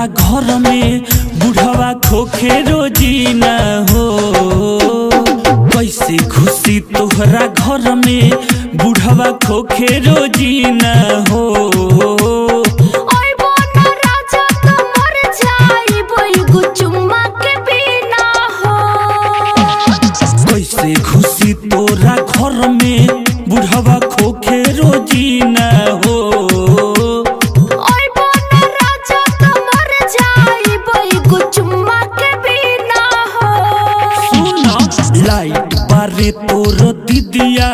तोहरा घर में बुढ़वा खोखे रोजी न हो। कैसे घुसी तोहरा घर में बुढ़वा खोखे रोजी न हो। कैसे घुसी तोरा घर में बुढ़वा खोखे रोजी न हो। लाइट बारे तोर दीदिया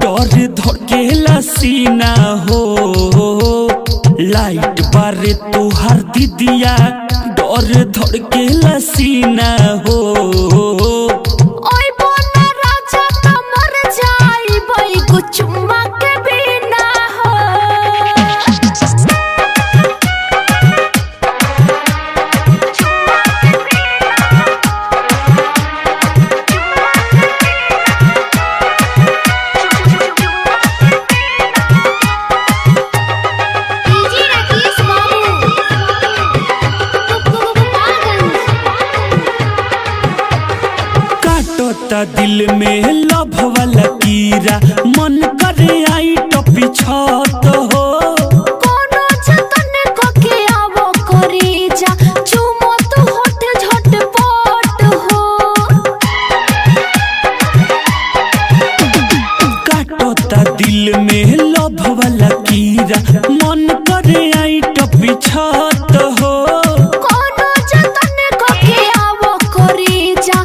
डर धड़केला सीना हो। लाइट बारे तोहर दीदिया डर धड़केला सीना हो। दिल में लभ वाला कीड़ा मन करे आई टपी छत हो। कोनो जतन के आवो करे जा चुमो तो होठ झटपट हो। काटता दिल में लभ वाला कीड़ा मन करे आई टपी छत हो। कोनो जतन के आवो करे जा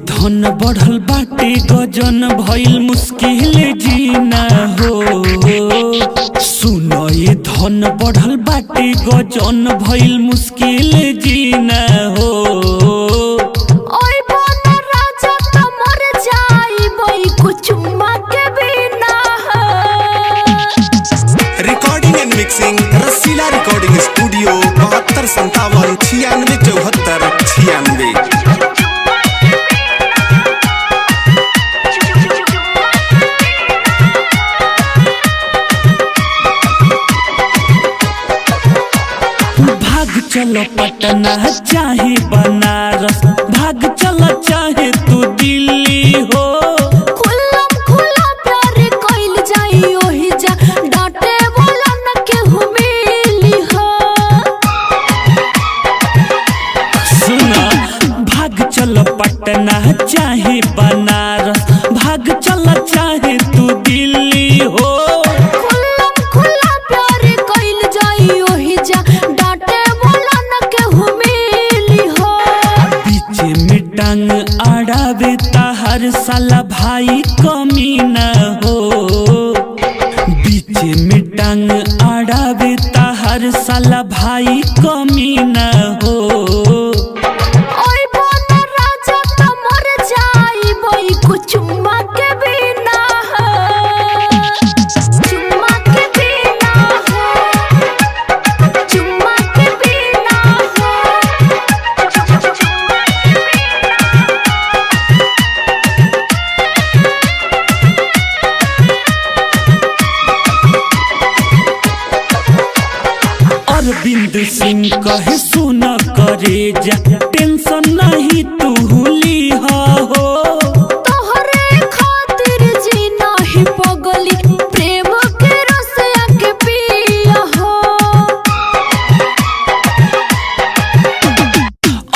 धन बढ़ल बाटे गजन भइल मुश्किल जीना हो। सुन ये धन बढ़ल बाटे गजन भइल मुश्किल जीना हो। Recording and mixing Rasila recording studio 72 57 96 74 96। चलो पटना चाहे बनारस भाग चलो चाहे तू दिल्ली हो। खुल्लम खुला प्यार कइल जाई ओही जा डांटे वाला न केहू मिली हो। सुना भाग चलो पटना चाहे बनारस भाग चलो चाहे तू दिल्ली हो। खुल्लम खुला प्यार कइल जाई ओही जा टांग अड़ावे ताहर साला भाई कमी न हो। बीच में टांग अड़ावे ताहर साला भाई कमी न हो। अरविंद सिंह कहे सुन करे जा टेंशन नहीं तू ली हो। तोहरे खातिर जी नहीं पगली प्रेम के रसिया के पिया हो।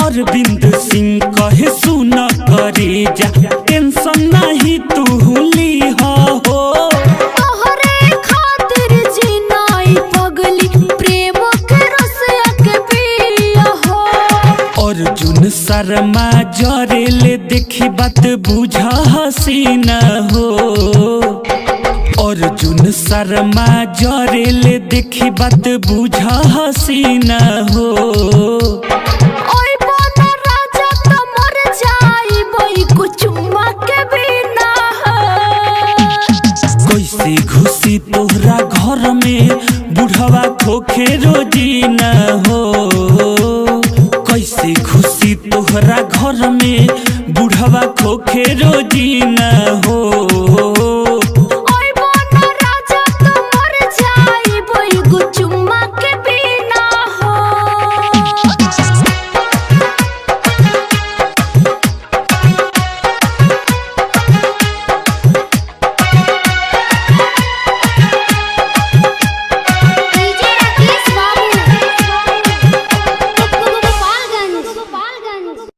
अरविंद सिंह कहे सुन करे जा टेंशन नहीं तू ली हो। अर्जुन शर्मा जरेले देखी बात बुझा हसीना हो। अर्जुन शर्मा जरेले देखी बात बुझा हसीना हो। कैसे घुसी तोहरा घर में बुढ़वा खोखे रोजी न हो। कैसे घुसी तोहरा घर में बुढ़वा खोखे रोजी न हो।